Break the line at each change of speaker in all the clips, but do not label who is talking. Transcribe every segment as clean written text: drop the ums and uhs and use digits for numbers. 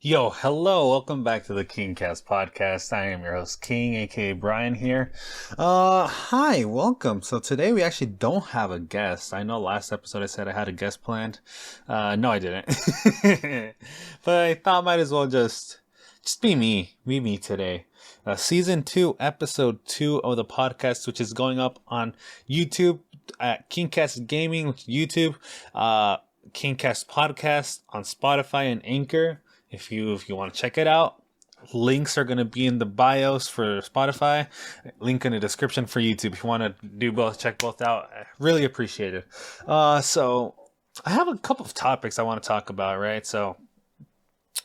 Yo, hello, welcome back to the KingKast podcast. I am your host, King, aka Brian here. Hi, welcome. So today we actually don't have a guest. I know last episode I said I had a guest planned. No, I didn't. But I thought might as well just be me today. Season 2, episode 2 of the podcast, which is going up on YouTube at KingKast Gaming, which is YouTube, KingKast Podcast on Spotify and Anchor. If you want to check it out, links are going to be in the bios for Spotify, link in the description for YouTube. If you want to do both, check both out. I really appreciate it. So I have a couple of topics I want to talk about, right? So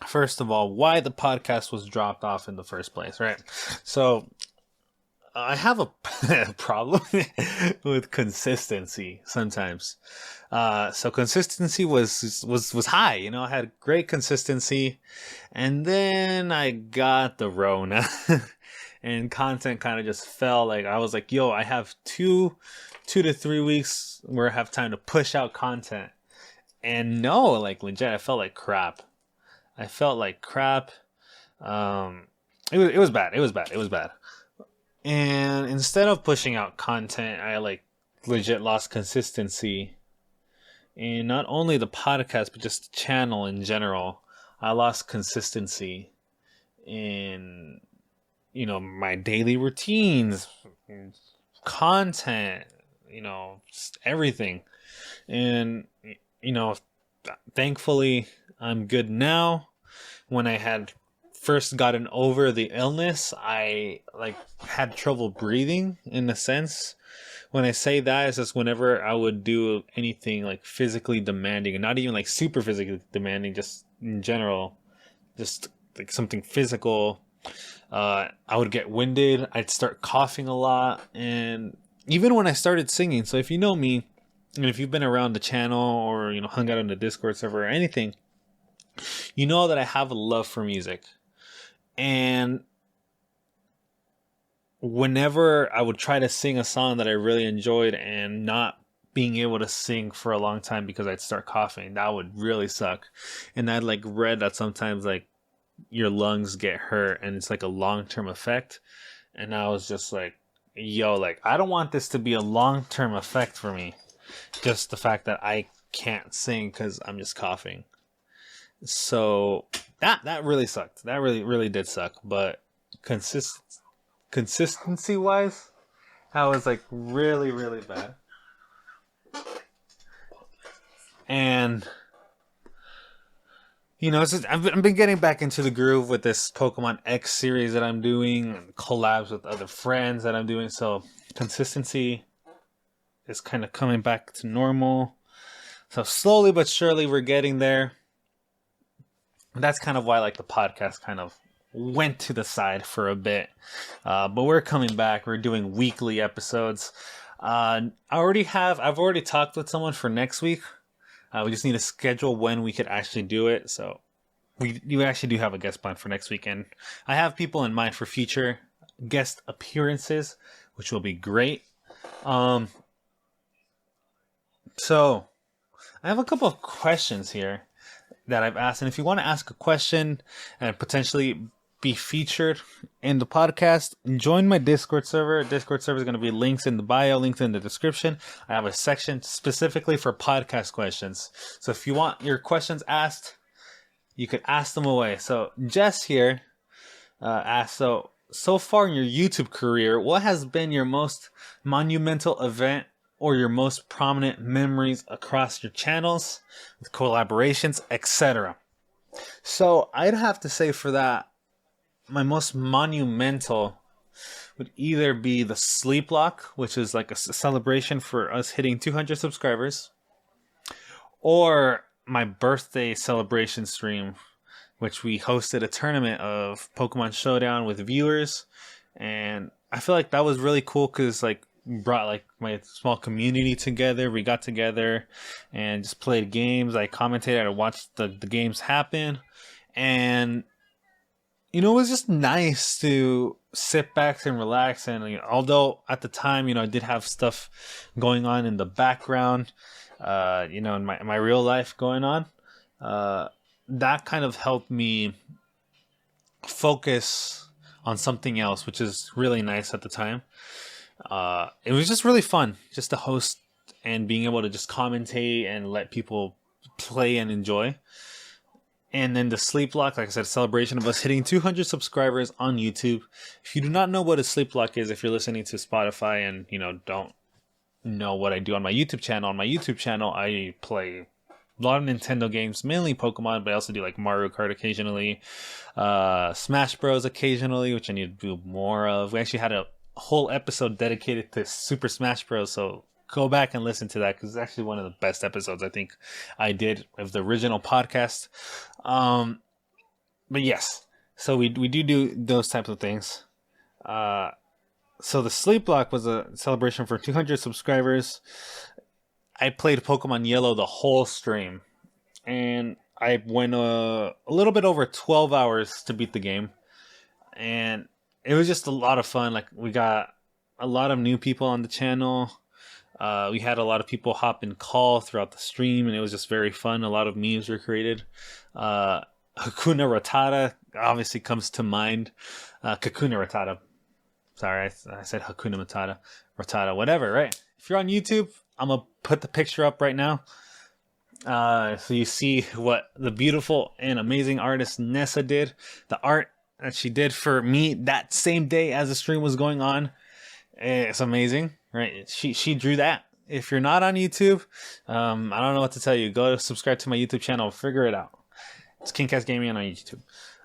first of all, why the podcast was dropped off in the first place, right? So I have a problem with consistency sometimes. So consistency was high, I had great consistency, and then I got the Rona, and content kind of just fell. Like I was like, yo, I have two to 3 weeks where I have time to push out content, and no, like legit, I felt like crap. It was bad. It was bad. And instead of pushing out content, I like legit lost consistency. And not only the podcast, but just the channel in general. I lost consistency in, my daily routines, content, just everything. And, thankfully, I'm good now. When I had first gotten over the illness, I had trouble breathing in a sense. When I say that, it's just whenever I would do anything like physically demanding, and not even like super physically demanding, just in general, just like something physical, I would get winded. I'd start coughing a lot, and even when I started singing. So if you know me, and if you've been around the channel or hung out on the Discord server or anything, you know that I have a love for music. And whenever I would try to sing a song that I really enjoyed and not being able to sing for a long time because I'd start coughing, that would really suck. And I'd read that sometimes your lungs get hurt and it's a long-term effect. And I was just like, yo, I don't want this to be a long-term effect for me. Just the fact that I can't sing because I'm just coughing. So that really sucked. That really did suck. But consistency wise, that was really bad. And I've been getting back into the groove with this Pokemon X series that I'm doing, collabs with other friends that I'm doing. So consistency is kind of coming back to normal. So slowly but surely we're getting there. That's kind of why the podcast kind of went to the side for a bit. But we're coming back. We're doing weekly episodes. I've already talked with someone for next week. We just need to schedule when we could actually do it. So you actually do have a guest plan for next weekend. I have people in mind for future guest appearances, which will be great. So I have a couple of questions here that I've asked. And if you want to ask a question and potentially be featured in the podcast, join my Discord server. Discord server is going to be links in the bio, links in the description. I have a section specifically for podcast questions. So if you want your questions asked, you could ask them away. So Jess here asked, so far in your YouTube career, what has been your most monumental event or your most prominent memories across your channels, with collaborations, etc.? So I'd have to say for that, my most monumental would either be the Sleep Lock, which is a celebration for us hitting 200 subscribers, or my birthday celebration stream, which we hosted a tournament of Pokemon Showdown with viewers. And I feel like that was really cool because brought my small community together. We got together and just played games. I commentated. I watched the games happen, and it was just nice to sit back and relax. And although at the time I did have stuff going on in the background, in my real life going on, that kind of helped me focus on something else, which is really nice at the time. It was just really fun just to host and being able to just commentate and let people play and enjoy. And then the sleep block, like I said, celebration of us hitting 200 subscribers on YouTube. If you do not know what a sleep block is, if you're listening to Spotify and don't know what I do on my YouTube channel, I play a lot of Nintendo games, mainly Pokemon, but I also do like Mario Kart occasionally, Smash Bros occasionally, which I need to do more of. We actually had a whole episode dedicated to Super Smash Bros, so go back and listen to that because it's actually one of the best episodes I think I did of the original podcast. But yes, so we do those types of things. So the sleep block was a celebration for 200 subscribers. I played Pokemon Yellow the whole stream, and I went a little bit over 12 hours to beat the game, and it was just a lot of fun. Like, we got a lot of new people on the channel. We had a lot of people hop and call throughout the stream, and it was just very fun. A lot of memes were created. Hakuna Ratata obviously comes to mind. Kakuna Ratata. Sorry, I said Hakuna Matata. Ratata, whatever, right? If you're on YouTube, I'm going to put the picture up right now. So you see what the beautiful and amazing artist Nessa did. The art that she did for me that same day as the stream was going on. It's amazing, right? She drew that. If you're not on YouTube, I don't know what to tell you. Go subscribe to my YouTube channel. Figure it out. It's KingKast Gaming on YouTube.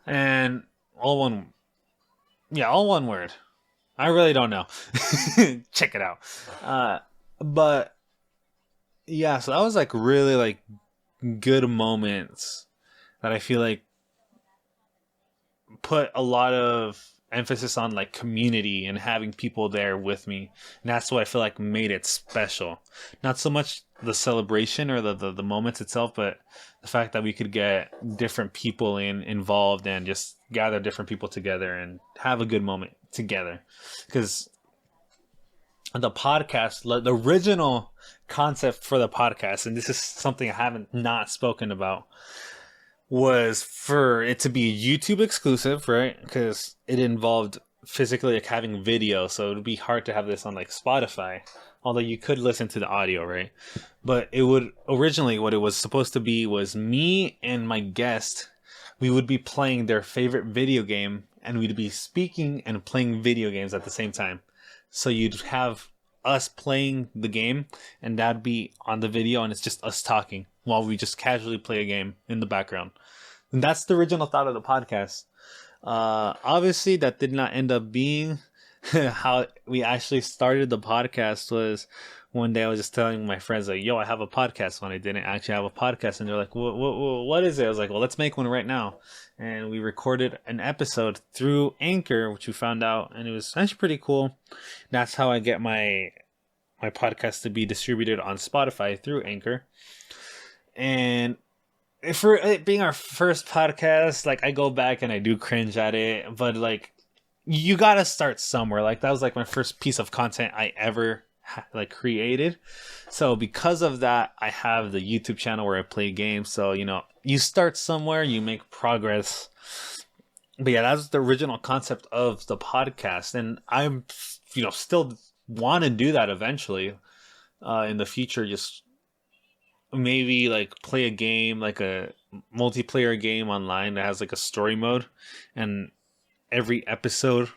And all one word. I really don't know. Check it out. But yeah, so that was like really like good moments that I feel like put a lot of emphasis on like community and having people there with me. And that's what I feel like made it special. Not so much the celebration or the moments itself, but the fact that we could get different people involved and just gather different people together and have a good moment together. Because the podcast, the original concept for the podcast, and this is something I haven't not spoken about, was for it to be YouTube exclusive, right? Because it involved physically like having video, so it would be hard to have this on like Spotify, although you could listen to the audio, right? But it would originally, what it was supposed to be was me and my guest, we would be playing their favorite video game, and we'd be speaking and playing video games at the same time. So you'd have us playing the game, and that'd be on the video, and it's just us talking while we just casually play a game in the background. And that's the original thought of the podcast. Obviously, that did not end up being how we actually started the podcast. Was one day I was just telling my friends, like, yo, I have a podcast, when I didn't actually have a podcast. And they're like, what is it? I was like, well, let's make one right now. And we recorded an episode through Anchor, which we found out, and it was actually pretty cool. That's how I get my podcast to be distributed on Spotify, through Anchor. And for it being our first podcast, like, I go back and I do cringe at it, but like, you gotta start somewhere. Like, that was like my first piece of content I ever like created. So because of that, I have the YouTube channel where I play games. So, you start somewhere, you make progress. But yeah, that's the original concept of the podcast. And I'm, still want to do that eventually in the future. Just maybe like play a game, like a multiplayer game online that has like a story mode, and every episode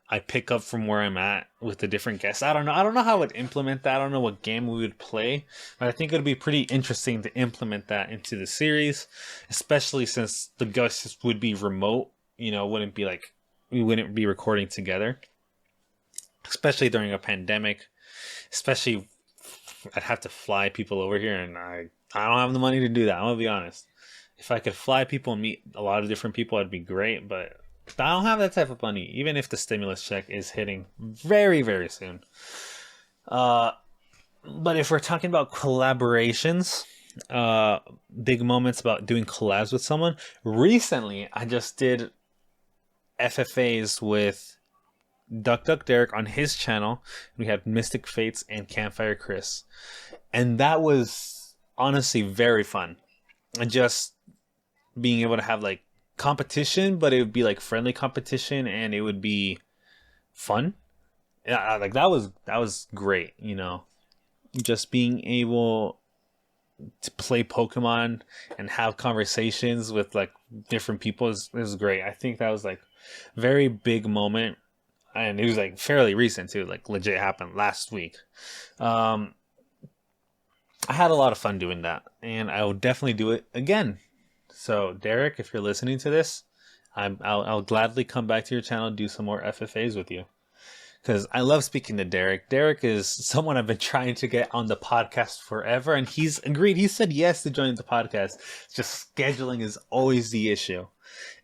I pick up from where I'm at with the different guests. I don't know how I would implement that. I don't know what game we would play, but I think it would be pretty interesting to implement that into the series, especially since the guests would be remote. Wouldn't be like, we wouldn't be recording together, especially during a pandemic. Especially, I'd have to fly people over here, and I don't have the money to do that. I'm gonna be honest. If I could fly people and meet a lot of different people, it'd be great, but I don't have that type of money, even if the stimulus check is hitting very, very soon. But if we're talking about collaborations, big moments about doing collabs with someone, recently I just did FFAs with Duck Duck Derek on his channel. We had Mystic Fates and Campfire Chris, and that was honestly very fun. And just being able to have like competition, but it would be like friendly competition, and it would be fun. Yeah, like that was great. Just being able to play Pokemon and have conversations with like different people is great. I think that was like very big moment, and it was like fairly recent too. Like legit happened last week. Um, I had a lot of fun doing that, and I will definitely do it again. So, Derek, if you're listening to this, I'll gladly come back to your channel and do some more FFAs with you because I love speaking to Derek. Derek is someone I've been trying to get on the podcast forever, and he's agreed. He said yes to joining the podcast. Just scheduling is always the issue,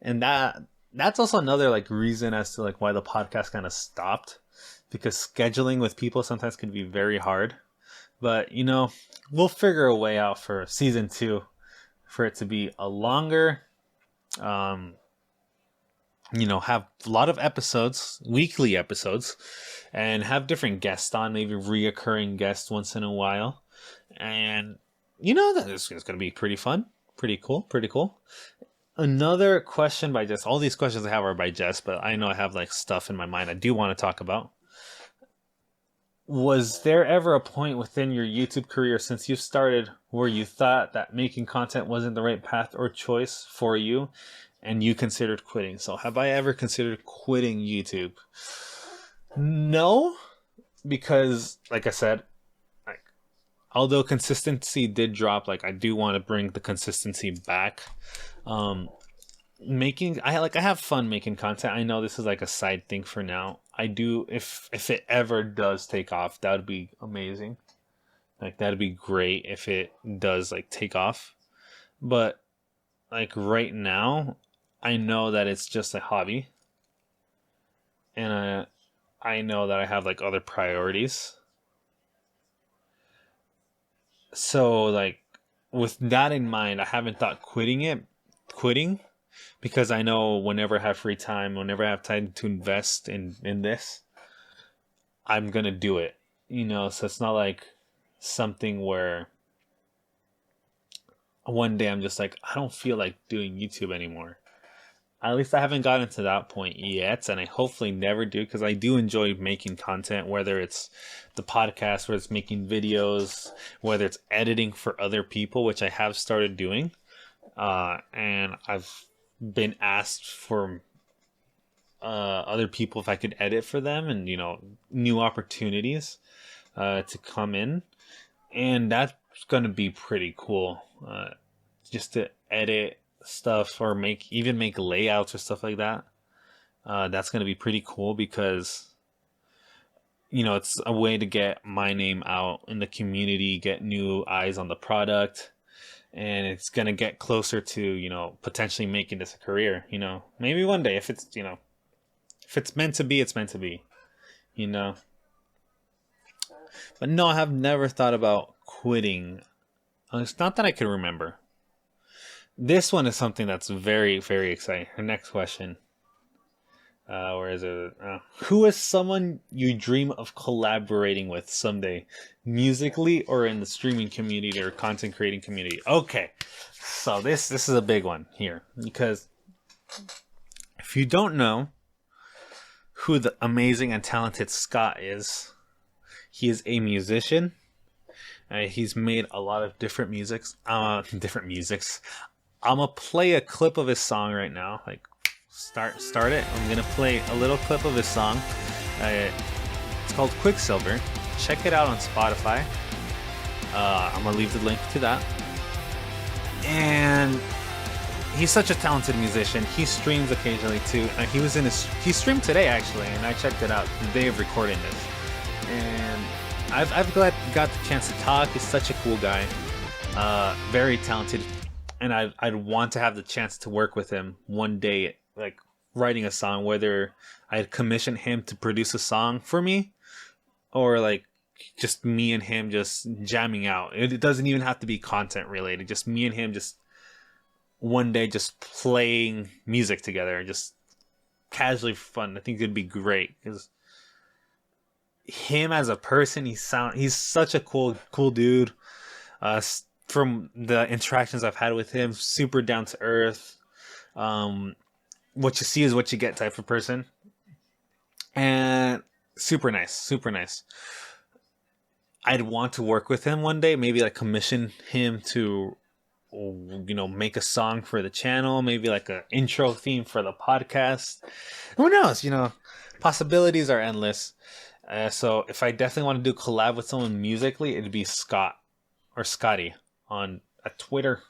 and that's also another like reason as to like why the podcast kind of stopped, because scheduling with people sometimes can be very hard. But we'll figure a way out for season 2 for it to be a longer, have a lot of episodes, weekly episodes, and have different guests on, maybe reoccurring guests once in a while. And that it's going to be pretty fun, pretty cool. Another question by Jess. All these questions I have are by Jess, but I know I have like stuff in my mind I do want to talk about. Was there ever a point within your YouTube career since you started where you thought that making content wasn't the right path or choice for you and you considered quitting? So have I ever considered quitting YouTube? No, because like I said, like although consistency did drop, like I do want to bring the consistency back. I have fun making content. I know this is like a side thing for now. I do, if it ever does take off, that would be amazing. Like that'd be great if it does like take off. But like right now, I know that it's just a hobby, and I know that I have like other priorities. So like with that in mind, I haven't thought quitting, because I know whenever I have free time, whenever I have time to invest in this, I'm gonna do it. So it's not like something where one day I'm just like, I don't feel like doing YouTube anymore. At least I haven't gotten to that point yet, and I hopefully never do, because I do enjoy making content, whether it's the podcast, whether it's making videos, whether it's editing for other people, which I have started doing. And I've been asked for other people if I could edit for them, and new opportunities to come in, and that's gonna be pretty cool. Just to edit stuff or make layouts or stuff like that. That's gonna be pretty cool because it's a way to get my name out in the community, get new eyes on the product. And it's gonna get closer to potentially making this a career. Maybe one day, if it's meant to be, it's meant to be. But no, I have never thought about quitting. It's not that I can remember. This one is something that's very, very exciting. Her next question. Where is it? Who is someone you dream of collaborating with someday, musically or in the streaming community or content creating community? Okay, so this is a big one here, because if you don't know who the amazing and talented Scott is, he is a musician. He's made a lot of different musics. I'm gonna play a clip of his song right now. Like. Start it. I'm gonna play a little clip of his song. It's called Quicksilver. Check it out on Spotify. I'm gonna leave the link to that. And he's such a talented musician. He streams occasionally too. He streamed today actually, and I checked it out the day of recording this. And I've got the chance to talk. He's such a cool guy. Very talented, and I'd want to have the chance to work with him one day. Like writing a song, whether I'd commission him to produce a song for me, or like just me and him just jamming out. It doesn't even have to be content related. Just me and him just one day just playing music together, just casually for fun. I think it'd be great because him as a person, he's such a cool dude. From the interactions I've had with him, super down to earth. What you see is what you get type of person. And super nice, super nice. I'd want to work with him one day, maybe like commission him to, make a song for the channel, maybe like an intro theme for the podcast. Who knows? Possibilities are endless. So if I definitely want to do collab with someone musically, it'd be Scott or Scotty on Twitter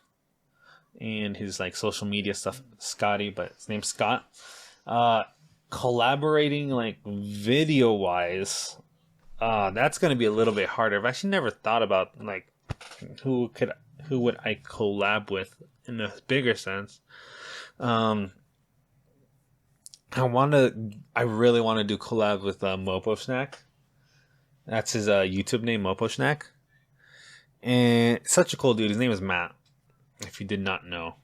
and his like social media stuff. Scotty, but his name's Scott. Collaborating like video wise, that's gonna be a little bit harder. I've actually never thought about like who would I collab with in a bigger sense. I really want to do collab with Mopo Snack. That's his YouTube name, Mopo Snack. And such a cool dude. His name is Matt, if you did not know.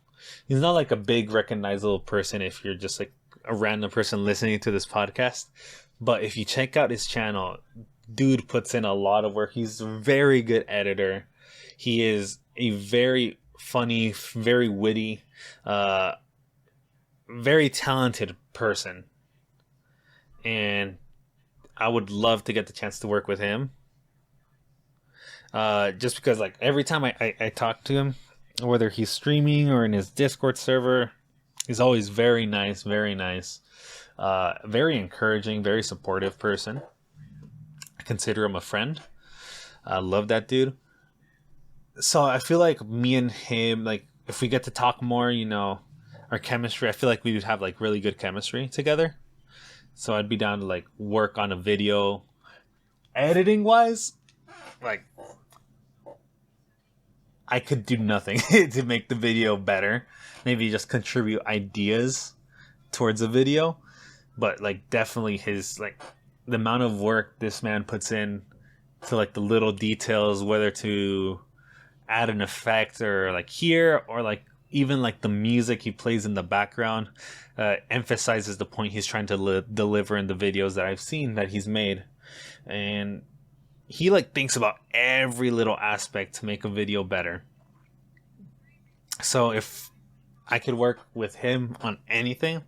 He's not like a big recognizable person if you're just like a random person listening to this podcast. But if you check out his channel, dude puts in a lot of work. He's a very good editor. He is a very funny, very witty, very talented person. And I would love to get the chance to work with him. Just because like every time I talk to him, whether he's streaming or in his Discord server, he's always very nice, very nice. Very encouraging, very supportive person. I consider him a friend. I love that dude. So I feel like me and him, like if we get to talk more, our chemistry, I feel like we would have like really good chemistry together. So I'd be down to like work on a video. Editing wise, like I could do nothing to make the video better. Maybe just contribute ideas towards a video. But like definitely his like the amount of work this man puts in to like the little details, whether to add an effect or like here or like even like the music he plays in the background emphasizes the point he's trying to deliver in the videos that I've seen that he's made. And he like thinks about every little aspect to make a video better. So if I could work with him on anything,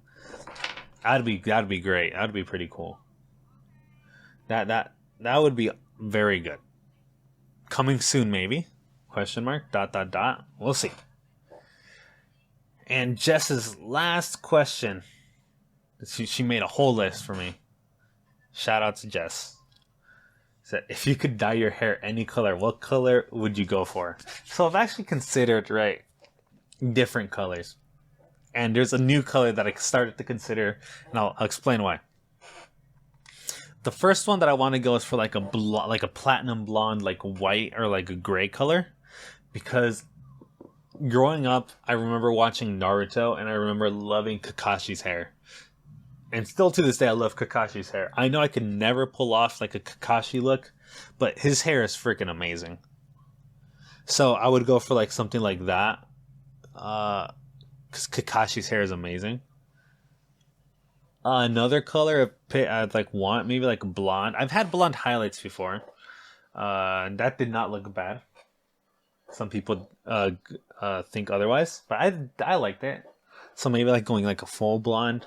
that'd be great. That'd be pretty cool. That would be very good. Coming soon, maybe? ? We'll see. And Jess's last question. She made a whole list for me. Shout out to Jess. Said, if you could dye your hair any color, what color would you go for? So I've actually considered, different colors. And there's a new color that I started to consider, and I'll explain why. The first one that I want to go is for like a platinum blonde, like white or like a gray color, because growing up, I remember watching Naruto, and I remember loving Kakashi's hair. And still to this day, I love Kakashi's hair. I know I could never pull off like a Kakashi look, but his hair is freaking amazing. So I would go for like something like that. Because Kakashi's hair is amazing. Another color I'd like want, maybe like blonde. I've had blonde highlights before. That did not look bad. Some people think otherwise, but I liked it. So maybe like going like a full blonde.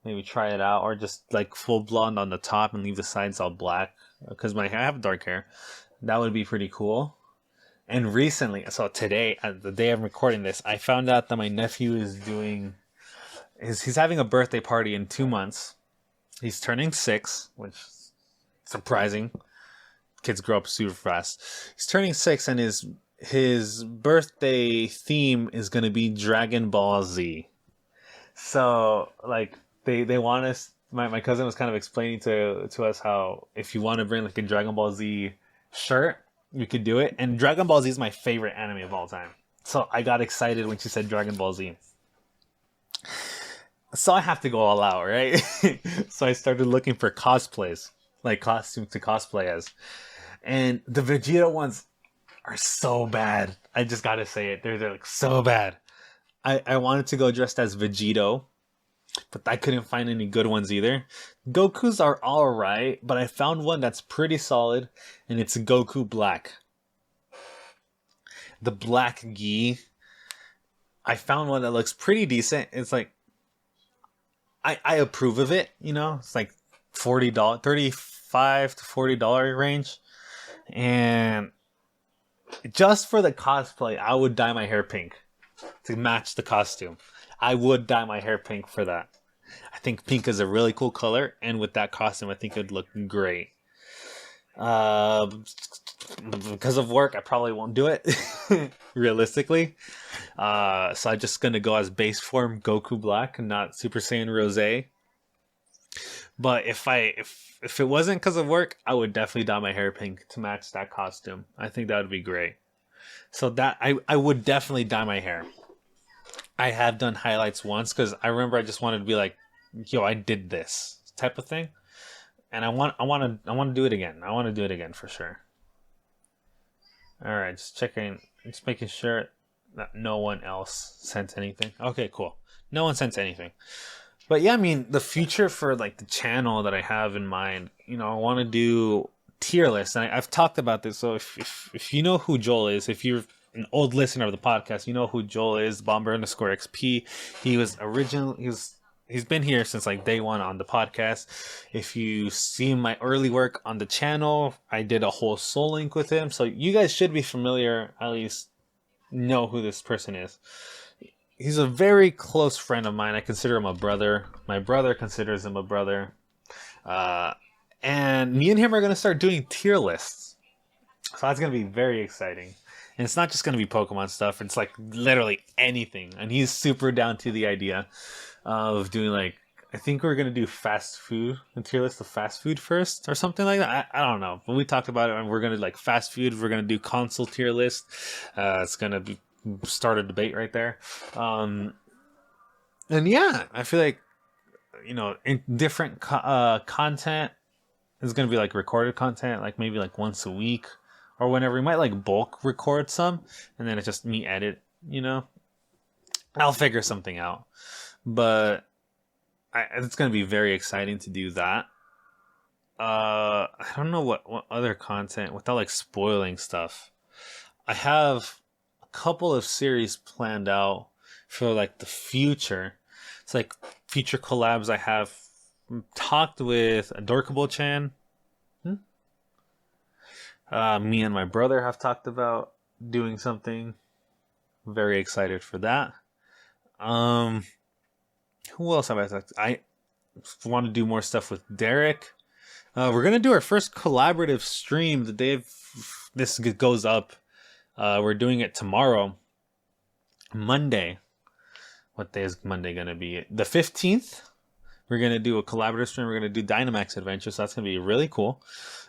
Maybe try it out, or just like full blonde on the top and leave the sides all black. Because I have dark hair. That would be pretty cool. And recently, so today, the day I'm recording this, I found out that my nephew is he's having a birthday party in 2 months. He's turning 6, which is surprising. Kids grow up super fast. He's turning 6, and his birthday theme is going to be Dragon Ball Z. So, like, they want us, my cousin was kind of explaining to us how if you want to bring like a Dragon Ball Z shirt, you could do it. And Dragon Ball Z is my favorite anime of all time. So I got excited when she said Dragon Ball Z. So I have to go all out, right? So I started looking for cosplays, like costumes to cosplay as. And the Vegeta ones are so bad. I just gotta say it. They're like so bad. I wanted to go dressed as Vegito, but I couldn't find any good ones either. Goku's are alright, but I found one that's pretty solid, and it's Goku Black. The black gi. I found one that looks pretty decent. It's like I approve of it. It's like $40, $35 to $40 range, and just for the cosplay, I would dye my hair pink to match the costume. I would dye my hair pink for that. I think pink is a really cool color, and with that costume, I think it would look great. Because of work, I probably won't do it, realistically. So I'm just gonna go as base form Goku Black and not Super Saiyan Rose. But if it wasn't because of work, I would definitely dye my hair pink to match that costume. I think that would be great. So that I would definitely dye my hair. I have done highlights once because I remember I just wanted to be like, yo, I did this type of thing. And I want to do it again. I want to do it again for sure. All right, just making sure that no one else sent anything. Okay, cool. No one sent anything. But yeah, I mean, the future for like the channel that I have in mind, I want to do tier lists, and I've talked about this. So if you know who Joel is, if you're an old listener of the podcast, you know who Joel is. Bomber_XP. He's been here since like day one on the podcast. If you see my early work on the channel, I did a whole Soul Link with him. So you guys should be familiar, at least know who this person is. He's a very close friend of mine. I consider him a brother. My brother considers him a brother. And me and him are going to start doing tier lists. So that's going to be very exciting. And it's not just going to be Pokemon stuff. It's like literally anything. And he's super down to the idea of doing like, I think we're going to do fast food, a tier list of fast food first or something like that. I don't know. But we talked about it, and we're going to like fast food. We're going to do console tier list. It's going to be start a debate right there. And yeah, I feel like, in different content is going to be like recorded content, like maybe like once a week or whenever. We might like bulk record some, and then it's just me edit, I'll figure something out. But it's going to be very exciting to do that. I don't know what other content without like spoiling stuff. I have a couple of series planned out for like the future. It's like future collabs. I have talked with Adorkable Chan. Me and my brother have talked about doing something. Very excited for that. Who else have I talked to? I want to do more stuff with Derek. We're going to do our first collaborative stream the day this goes up. We're doing it tomorrow, Monday. What day is Monday going to be? The 15th. We're going to do a collaborative stream. We're going to do Dynamax Adventure, so that's going to be really cool.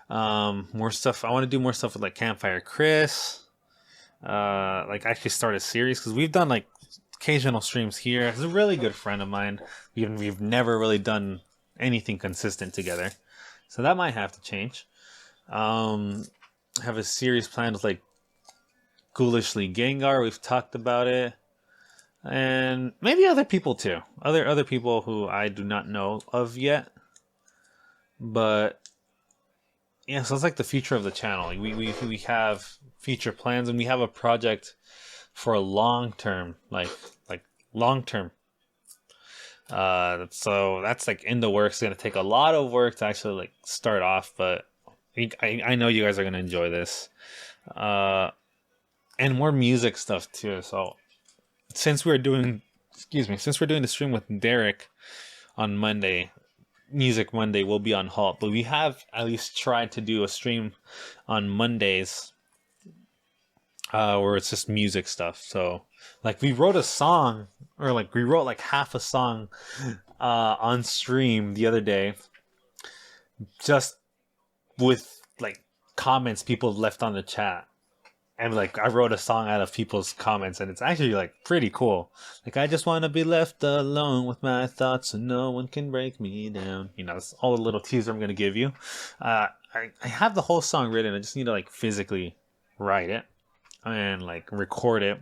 More stuff. I want to do more stuff with like Campfire Chris. Like actually start a series, because we've done like occasional streams here. He's a really good friend of mine. We've never really done anything consistent together, so that might have to change. I have a series planned with like Ghoulishly Gengar. We've talked about it, and maybe other people too. Other people who I do not know of yet. But yeah, so it's like the future of the channel. Like we have future plans, and we have a project for a long term, like long term. So that's like in the works. It's gonna take a lot of work to actually like start off, but I know you guys are gonna enjoy this. And more music stuff too. So since we're doing the stream with Derek on Monday, Music Monday will be on halt. But we have at least tried to do a stream on Mondays where it's just music stuff. So like we wrote a song, or like we wrote like half a song on stream the other day, just with like comments people left on the chat. And like I wrote a song out of people's comments, and it's actually like pretty cool. Like, I just want to be left alone with my thoughts so no one can break me down. It's all a little teaser I'm gonna give you. I have the whole song written. I just need to like physically write it and like record it,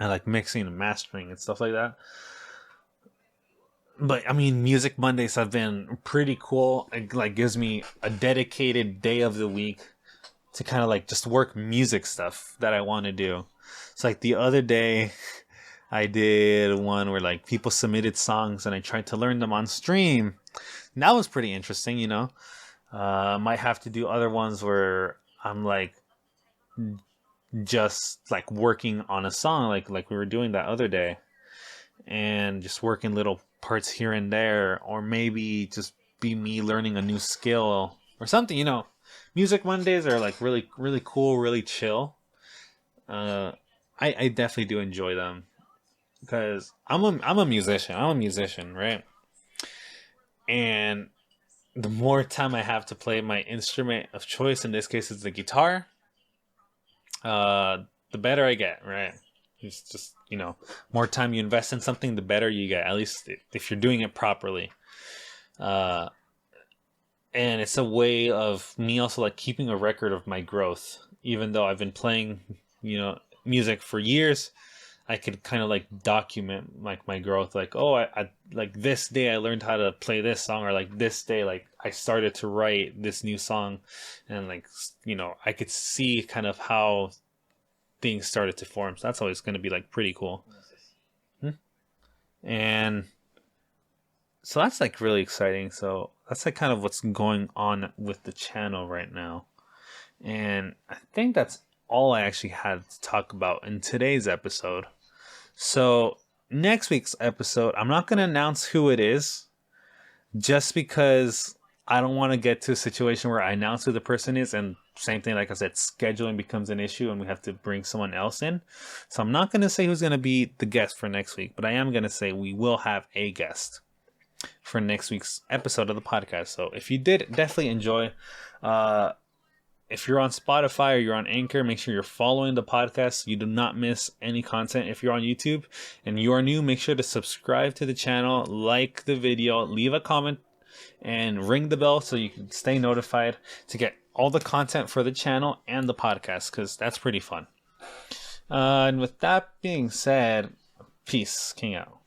and like mixing and mastering and stuff like that. But I mean, Music Mondays have been pretty cool. It like gives me a dedicated day of the week to kind of like just work music stuff that I want to do. So like the other day, I did one where like people submitted songs and I tried to learn them on stream. And that was pretty interesting, you know. Might have to do other ones where I'm like just like working on a song, like we were doing that other day, and just working little parts here and there, or maybe just be me learning a new skill or something. You know, music Mondays are like really really cool, really chill. Uh, I definitely do enjoy them because I'm a musician. I'm a musician, right? And the more time I have to play my instrument of choice, in this case, it's the guitar, uh, the better I get, right? It's just, you know, more time you invest in something, the better you get. At least if you're doing it properly. Uh, and it's a way of me also like keeping a record of my growth. Even though I've been playing, you know, music for years, I could kind of like document like my growth. Like, oh, I like this day I learned how to play this song, or like this day like I started to write this new song, and like, you know, I could see kind of how things started to form. So that's always going to be like pretty cool. Hmm? And so that's like really exciting. So that's like kind of what's going on with the channel right now. And I think that's all I actually had to talk about in today's episode. So next week's episode, I'm not going to announce who it is, just because I don't want to get to a situation where I announce who the person is, and same thing, like I said, scheduling becomes an issue and we have to bring someone else in. So I'm not going to say who's going to be the guest for next week, but I am going to say we will have a guest for next week's episode of the podcast. So if you did definitely enjoy, if you're on Spotify or you're on Anchor, make sure you're following the podcast so you do not miss any content. If you're on YouTube and you are new, make sure to subscribe to the channel, like the video, leave a comment, and ring the bell so you can stay notified to get all the content for the channel and the podcast, because that's pretty fun. And with that being said, peace. King out.